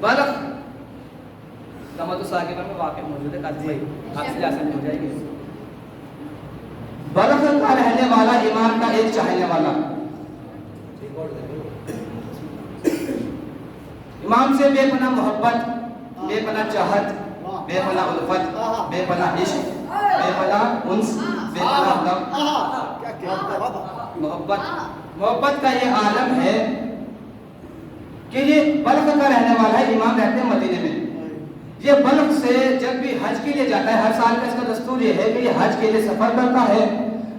بلخ دمت ساکبہ میں واقع موجود ہے. قاضی بھائی آپ سے آسانی ہو جائے گی. بلخ کا رہنے والا ایمان کا ایک چاہنے والا امام سے بے پناہ محبت، بے پناہ چاہت، بے پناہ الفت، بے پناہ عشق، بے پناہ انس، بے پناہ غم، محبت کا یہ عالم ہے کہ یہ بلخ کا رہنے والا ہے. امام رہتے ہیں مدینے میں. یہ بلخ سے جب بھی حج کے لیے جاتا ہے، ہر سال کا اس کا دستور یہ ہے کہ یہ حج کے لیے سفر کرتا ہے،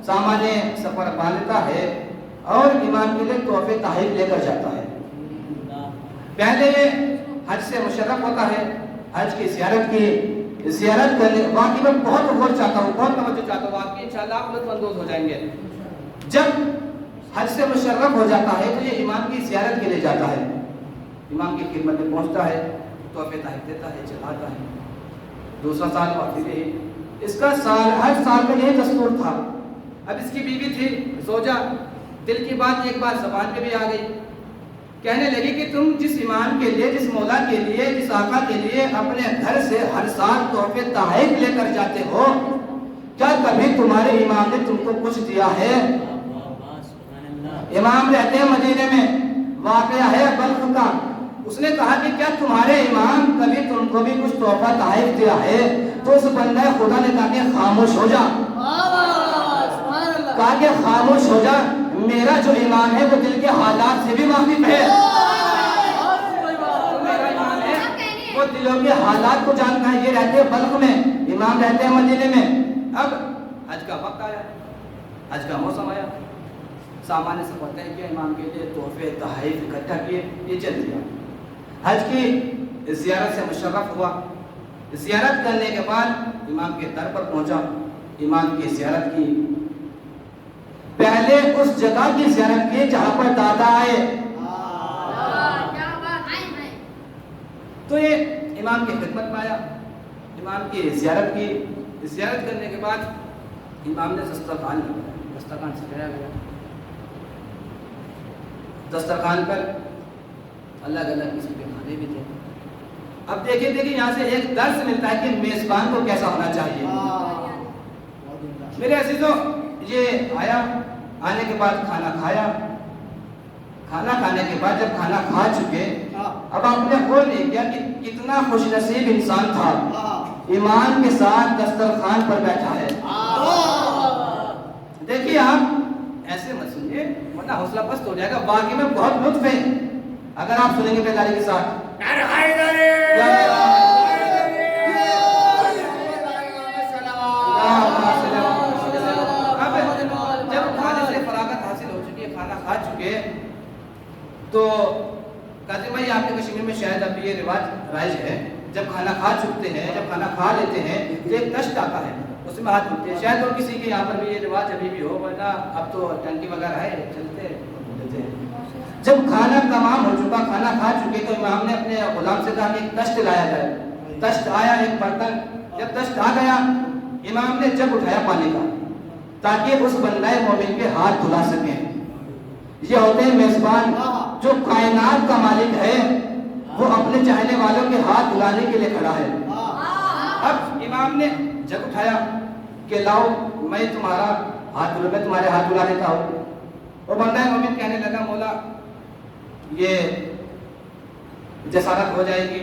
سامان سفر باندھتا ہے اور امام کے لیے تحفے تحائف لے کر جاتا ہے. پہلے یہ حج سے مشرف ہوتا ہے، حج کی زیارت کرنے. واقعی میں بہت غور چاہتا ہوں، بہت توجہ چاہتا ہوں، واقعی انشاءاللہ آپ لطف اندوز ہو جائیں گے. جب حج سے مشرف ہو جاتا ہے تو یہ امام کی زیارت کے لیے جاتا ہے، امام کی خدمت میں پہنچتا ہے، تحفے تحائف دیتا ہے، چلاتا ہے. دوسرا سال واقعی رہی. اس کا ہر سال کا یہی دستور تھا. اب اس کی بیوی تھی زوجہ، دل کی بات ایک بار زبان پہ بھی آ گئی. کہنے لگی کہ تم جس امام کے لیے، جس مولا کے لیے، جس آقا کے لیے اپنے گھر سے ہر سال تحفے تحائف لے کر جاتے ہو، کیا کبھی تمہارے امام نے تم کو کچھ دیا ہے؟ امام رہتے ہیں مدینے میں، واقعہ ہے بلخ کا. اس نے کہا کہ کیا تمہارے امام کبھی تم کو بھی کچھ تحفہ تحائف دیا ہے؟ تو اس بندہ خدا نے کہا کہ خاموش ہو جا. کہا کہ خاموش ہو جا، میرا جو امام ہے وہ دل کے حالات سے بھی واقف ہے. میرا امام ہے وہ دلوں کے حالات کو جانتا ہے. یہ رہتے ہیں بلخ میں، امام رہتے ہیں مدینے میں. اب حج کا وقت آیا، حج کا موسم آیا، سامان سے پتہ ہے کہ امام کے لیے تحفے تحائف اکٹھا کیے، یہ چل دیا. حج کی زیارت سے مشرف ہوا. زیارت کرنے کے بعد امام کے در پر پہنچا، امام کی زیارت کی. پہلے اس جگہ کی زیارت کی جہاں پر دادا آئے. تو یہ امام کی خدمت میں آیا، امام کی زیارت کی. زیارت کرنے کے بعد امام نے دسترخوان سجایا گیا. دسترخوان پر الگ الگ قسم کے کھانے بھی تھے. اب دیکھیں یہاں سے ایک درس ملتا ہے کہ میزبان کو کیسا ہونا چاہیے. میرے عزیزوں، یہ آیا، آنے کے بعد کھانا کھایا. کھانا کھانے کے بعد جب کھانا کھا چکے، اب آپ نے غور نہیں کیا کہ کتنا خوش نصیب انسان تھا، ایمان کے ساتھ دسترخوان پر بیٹھا ہے. دیکھیے آپ ایسے مت سنیے ورنہ حوصلہ پست ہو جائے گا. باقی میں بہت لطف ہے اگر آپ سنیں گے بیداری کے ساتھ. جب کھانے سے فراغت حاصل ہو چکی ہے، کھانا کھا چکے، تو قاضی بھائی آپ کے کشمیر میں شاید اب یہ رواج رائج ہے، جب کھانا کھا چکتے ہیں، جب کھانا کھا لیتے ہیں تو ایک کشت آتا ہے، اس میں ہاتھ دھوتے ہیں. شاید اور کسی کے یہاں پر بھی یہ رواج ابھی بھی ہو، ورنہ اب تو ٹنکی وغیرہ ہے، چلتے ہیں. جب کھانا تمام ہو چکا، کھانا کھا چکے، تو امام نے اپنے غلام سے کہا کہ ایک تشت لایا جائے. تشت آیا، ایک برتن. جب تشت آ گیا، امام نے جگ اٹھایا پانی کا تاکہ اس بندہ مومن کے ہاتھ دھلا سکیں. یہ ہوتے ہیں میزبان. جو کائنات کا مالک ہے وہ اپنے چاہنے والوں کے ہاتھ دھلانے کے لیے کھڑا ہے. اب امام نے جگ اٹھایا کہ لاؤ میں تمہارا ہاتھ دھلوں، میں تمہارے ہاتھ دھلا دیتا ہوں. وہ بندہ مومن کہنے لگا مولا یہ جسارت ہو جائے گی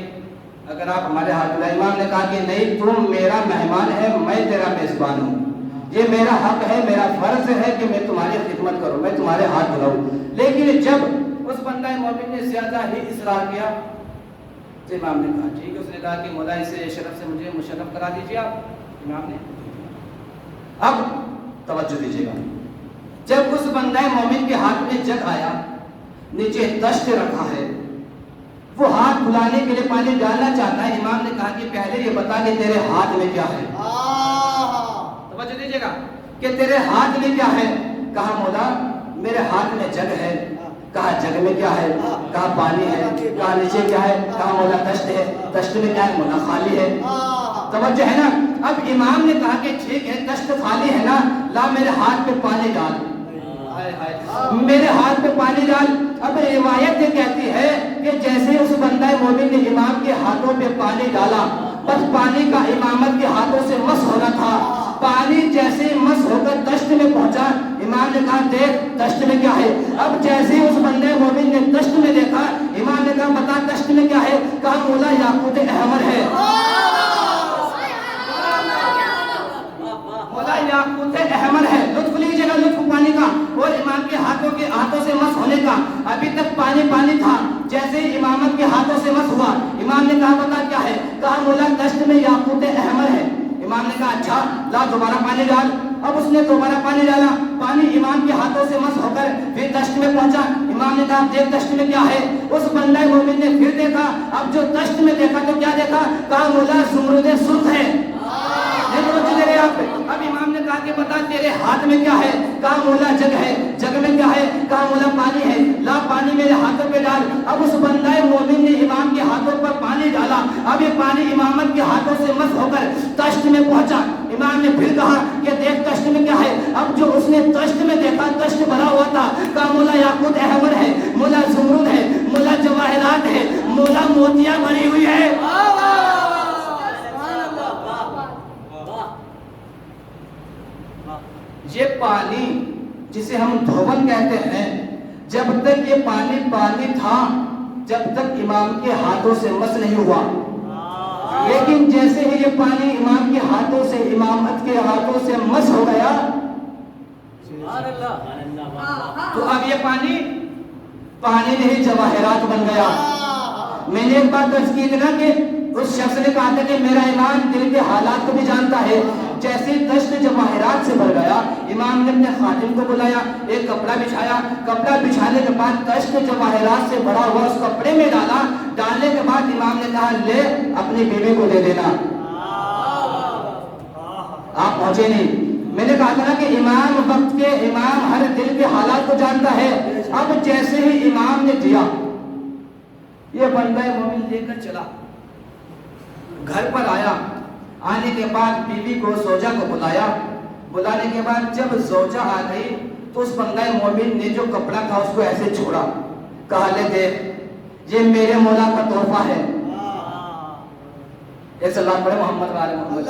اگر آپ ہمارے ہاتھ دھلائیں. امام نے کہا کہ نہیں، تم میرا مہمان ہے، میں تیرا میزبان ہوں. یہ میرا حق ہے، میرا فرض ہے کہ میں تمہاری خدمت کروں، میں تمہارے ہاتھ دھلاؤں. لیکن جب اس بندہ مومن نے زیادہ ہی اصرار کیا تو امام نے کہا ٹھیک ہے. اس نے کہا کہ مولا اسے شرف سے مجھے مشرف کرا دیجیے آپ. امام نے اب توجہ دیجیے گا. جب اس بندہ مومن کے ہاتھ میں جگ آیا، نیچے تشت رکھا ہے، وہ ہاتھ دھلانے کے لیے پانی ڈالنا چاہتا ہے. امام نے کہا کہ پہلے یہ بتا کہ تیرے ہاتھ میں کیا ہے. توجہ دیجیے گا کہ تیرے ہاتھ میں کیا ہے. کہا مولا میرے ہاتھ میں جگ ہے. کہا جگ میں کیا ہے. کہا پانی ہے. کہا نیچے کیا ہے. کہا مولا تشت ہے. تشت میں کیا ہے. مولا خالی ہے. توجہ ہے نا. اب امام نے کہا کہ ٹھیک ہے تشت خالی ہے نا، لا میرے ہاتھ پہ پانی ڈال. میرے ہاتھ پہ پانی ڈال. اب روایت یہ کہتی ہے کہ جیسے اس بندہ مومن نے امام کے ہاتھوں پہ پانی ڈالا، بس پانی کا امامت کے ہاتھوں سے مس ہونا تھا، پانی جیسے مس ہو کر دشت میں پہنچا، امام نے کہا دیکھ دشت میں کیا ہے۔ اب جیسے ہی اس بندے مومن نے دشت میں دیکھا، امام نے کہا بتا دشت میں کیا ہے، کہا مولا یاقوت احمر ہے، مولا یاقوت احمر ہے۔ لطف لیجیے گا، لطف پانی کا اور امام کے ہاتھوں سے مس ہونے کا۔ ابھی تک پانی پانی تھا، جیسے ہی امامت کے ہاتھوں سے مس ہوا، امام نے کہا بتا کیا ہے، کہا مولا دشت میں یاقوت احمر ہے۔ امام نے کہا اچھا لا دوبارہ پانی ڈال۔ اب اس نے دوبارہ پانی ڈالا، پانی امام کے ہاتھوں سے مس ہو کر پھر دشت میں پہنچا۔ امام نے کہا دیکھ دشت میں کیا ہے۔ اس بندہ مومن نے پھر دیکھا، اب جو دشت میں دیکھا تو کیا دیکھا، کہا مولا زمرد سرخ ہے۔ اب امام نے کہا کہ بتا تیرے ہاتھ میں کیا ہے، کہا مولا جگ ہے۔ جگ میں کیا ہے، کہا مولا پانی ہے، لا پانی میرے ہاتھوں پہ ڈال۔ اب اس بندہ مومن نے امام کے ہاتھوں پر پانی ڈالا، اب یہ پانی امامت کے ہاتھوں سے مس ہو کر دشت میں پہنچا۔ امام نے پھر کہا کہ دیکھ دشت میں کیا ہے۔ اب جو اس نے دشت میں دیکھا، دشت بھرا ہوا تھا، کہا مولا یاقوت احمر ہے، مولا زمرد ہے، مولا جواہرات ہے، مولا موتیاں بھری ہوئی ہے۔ یہ پانی جسے ہم دھون کہتے ہیں، جب تک یہ پانی پانی تھا، جب تک امام کے ہاتھوں سے مس نہیں ہوا، لیکن جیسے ہی یہ پانی امام کے ہاتھوں سے، امامت کے ہاتھوں سے مس ہو گیا، تو اب یہ پانی نہیں جواہرات بن گیا۔ میں نے ایک بات عرض کی تھی نا کہ اس شخص نے کہا تھا کہ میرا امام دل کے حالات کو بھی جانتا ہے۔ جیسے دشت جواہرات سے بھر گیا، امام نے اپنے خادم کو بلایا، ایک کپڑا بچھایا، کپڑا بچھانے کے بعد دشت جواہرات سے بھرا ہوا اس کپڑے میں ڈالا۔ ڈالنے کے بعد امام نے کہا لے اپنی بیوی کو دے دینا۔ آپ پہنچے نہیں۔ میں نے کہا تھا نا کہ امام وقت کے، امام ہر دل کے حالات کو جانتا ہے۔ اب جیسے ہی امام نے دیا، یہ بندہ مومن لے کر چلا، گھر پر آیا، آنے کے بعد بیوی کو، زوجہ کو بلایا۔ بلانے کے بعد جب زوجہ آ گئی تو اس بندہ مومن نے جو کپڑا تھا اس کو ایسے چھوڑا، کہا لے دیکھ یہ میرے مولا کا تحفہ ہے۔ ایک سلام پڑھے محمد وعلی محمد۔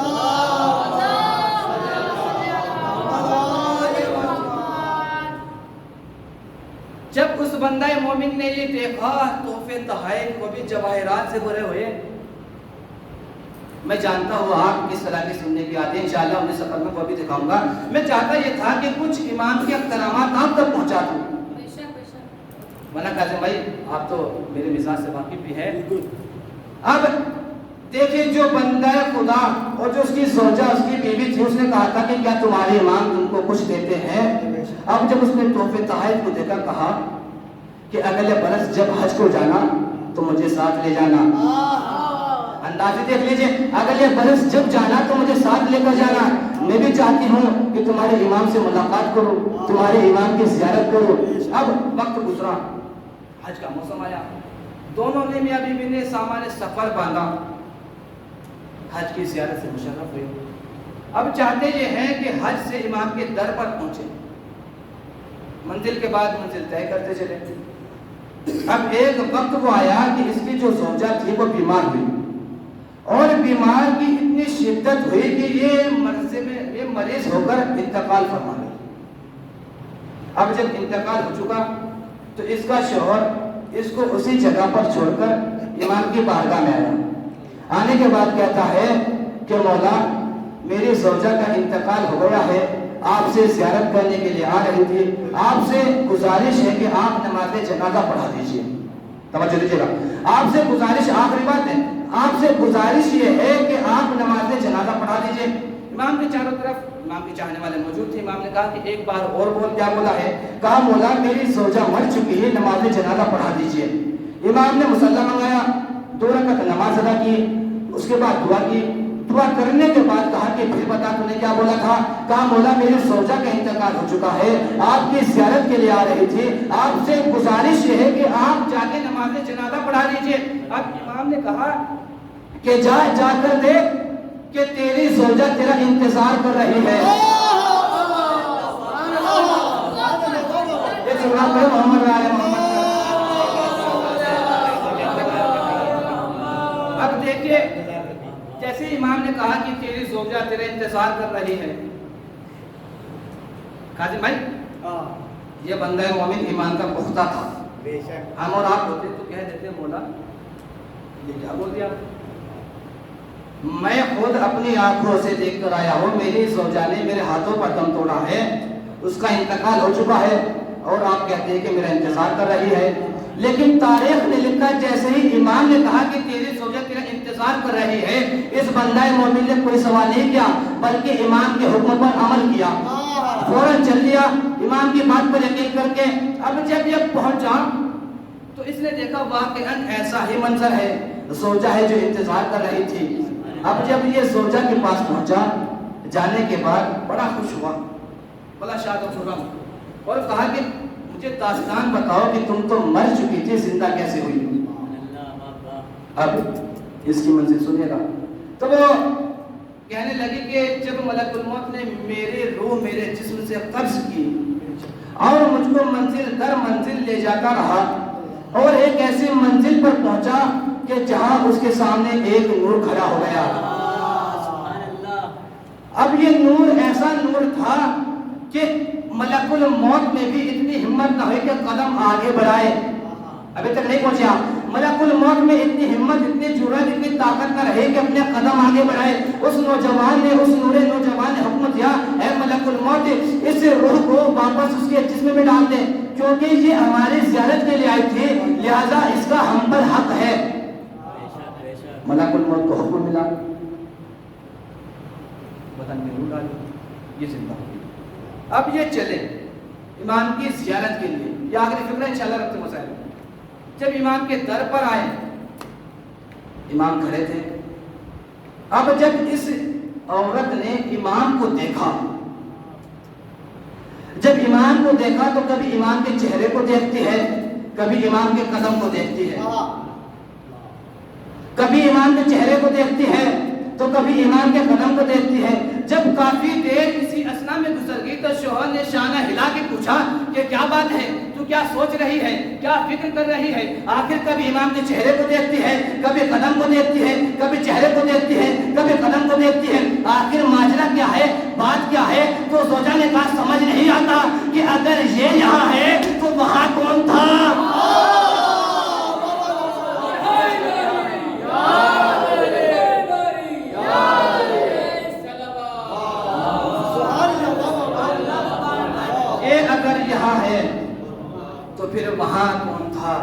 جب اس بندہ مومن نے یہ دیکھا، تحفے تحائف وہ بھی جواہرات سے بھرے ہوئے، میں جانتا ہوں آپ کس طرح کی سننے کی آتے ہیں، انشاءاللہ انہیں سفر میں وہ بھی دکھاؤں گا۔ میں چاہتا یہ تھا کہ کچھ امام کے احترامات آپ تک پہنچا دوں۔ منع قاسم بھائی آپ تو میرے مزاج سے واقف بھی ہے۔ اب دیکھیں جو بندہ خدا اور جو اس کی زوجہ، اس کی بیوی تھی، اس نے کہا تھا کہ کیا تمہارے امام تم کو کچھ دیتے ہیں؟ اب جب اس نے تحفے تحائف کو دیکھا، کہا کہ اگلے برس جب حج کو جانا تو مجھے ساتھ لے جانا۔ اندازے دیکھ لیجئے، اگلے برس جب جانا تو مجھے ساتھ لے کر جانا۔ میں بھی چاہتی ہوں کہ تمہارے امام سے ملاقات کرو، تمہارے امام کی زیارت کرو۔ اب وقت گزرا، حج کا موسم آیا، دونوں نے میاں بیوی نے سامان سفر باندھا، حج کی زیارت سے مشرف ہوئے۔ اب چاہتے یہ ہیں کہ حج سے امام کے در پر پہنچے، منزل کے بعد منزل طے کرتے چلے۔ اب ایک وقت وہ آیا کہ اس کی جو زوجہ تھی وہ بیمار ہوئی، اور بیمار کی اتنی شدت ہوئی کہ یہ مریض ہو کر انتقال فرما گئی۔ اب جب انتقال ہو چکا تو اس کا شوہر اس کو اسی جگہ پر چھوڑ کر امام کی بارگاہ میں آیا۔ آنے کے بعد کہتا ہے کہ مولا میری زوجہ کا انتقال ہو گیا ہے، آپ سے زیارت کرنے کے لیے آ رہی تھی، آپ سے گزارش ہے کہ آپ نماز جنازہ پڑھا دیجیے۔ توجہ دیجیے گا، آپ سے گزارش، آخری بات ہے، آپ سے گزارش یہ ہے کہ آپ نماز جنازہ پڑھا دیجیے۔ امام کے چاروں طرف امام کے چاہنے والے موجود تھے۔ امام نے کہا کہ ایک بار اور بول، کیا بولا ہے؟ کہا مولا میری زوجہ مر چکی ہے، نماز جنازہ پڑھا دیجیے۔ امام نے مصلی منگایا، 2 رکعت نماز ادا کی، اس کے بعد دعا کی۔ دعا کرنے کے بعد کہا کہ پھر بتا تو نے کیا بولا تھا؟ کہا مولا میری زوجہ کا انتقال ہو چکا ہے، آپ کی زیارت کے لیے آ رہی تھی، آپ سے گزارش یہ ہے کہ آپ جا کے نماز جنازہ پڑھا دیجیے۔ اب امام نے کہا کہ جا کر دیکھ کہ تیری زوجہ تیرا انتظار کر رہی ہے۔ محمد اب دیکھیے جیسے امام نے کہا کہ تیری زوجہ تیرا انتظار کر رہی ہے، قاضی بھائی یہ بندہ مومن ایمان کا پختہ تھا. ہم اور آپ ہوتے تو کہہ دیتے مولا یہ کیا بول دیا؟ میں خود اپنی آنکھوں سے دیکھ کر آیا ہوں، میری زوجہ نے میرے ہاتھوں پر دم توڑا ہے، اس کا انتقال ہو چکا ہے، اور آپ کہتے ہیں کہ میرا انتظار کر رہی ہے. لیکن تاریخ نے لکھا جیسے ہی امام نے کہا کہ تیری زوجہ تیرا انتظار کر رہی ہے، اس بندہ مومن نے کوئی سوال نہیں کیا بلکہ امام کے حکم پر عمل کیا، فوراً چل دیا امام کی بات پر یقین کر کے. اب جب یہ پہنچا تو اس نے دیکھا واقعاً ایسا ہی منظر ہے، زوجہ ہے جو انتظار کر رہی تھی. اب جب یہ زوجہ کے پاس پہنچا، جانے کے بعد بڑا خوش ہوا، بڑا شاد و خرم، اور کہا کہ مجھے داستان بتاؤ کہ تم تو مر چکی تھی، زندہ کیسے ہوئی؟ اب اس کی منزل سنیے گا. تو وہ کہنے لگی کہ جب ملک الموت نے میری روح میرے جسم سے قبض کی اور مجھ کو منزل در منزل لے جاتا رہا، اور ایک ایسی منزل پر پہنچا کہ جہاں اس کے سامنے ایک نور کھڑا ہو گیا. اب یہ نور ایسا نور تھا کہ ملک الموت میں بھی اتنی ہمت نہ ہوئی کہ قدم آگے بڑھائے، ابھی تک نہیں پہنچا. ملک الموت میں اتنی ہمت، اتنی جرأت، اتنی طاقت نہ رہے کہ اپنے قدم آگے بڑھائے. اس نوجوان نے، اس نورے نوجوان نے حکم دیا، اے ملک الموت اس روح کو واپس اس کے جسم میں ڈال دے، کیونکہ یہ ہماری زیارت کے لیے آئی تھی، لہذا اس کا ہم پر حق ہے. ملک الموت کو حکم ملا، بدن میں روح ڈالی، یہ زندہ ہو گئی. اب یہ چلے امام کی زیارت کے لیے، یہ آخری فکرہ انشاءاللہ رکھتے مسائل. جب امام کے در پر آئے، امام کھڑے تھے. اب جب اس عورت نے امام کو دیکھا، جب امام کو دیکھا تو کبھی امام کے چہرے کو دیکھتی ہے، کبھی امام کے قدم کو دیکھتی ہے، کبھی امام کے چہرے کو دیکھتی ہے تو کبھی امام کے قدم کو دیکھتی ہے. جب کافی دیر اسی اسنا میں گزر گئی تو شوہر نے شانہ ہلا کے پوچھا کہ کیا بات ہے، تو کیا سوچ رہی ہے، کیا فکر کر رہی ہے؟ آخر کبھی امام کے چہرے کو دیکھتی ہے، کبھی قدم کو دیکھتی ہے، کبھی چہرے کو دیکھتی ہے، کبھی قدم کو دیکھتی ہے. آخر ماجرا کیا ہے، بات کیا ہے؟ تو زوجہ نے کہا سمجھ نہیں آتا کہ اگر یہ یہاں ہے تو وہاں کون تھا؟ اگر یہاں ہے تو پھر وہاں کون تھا؟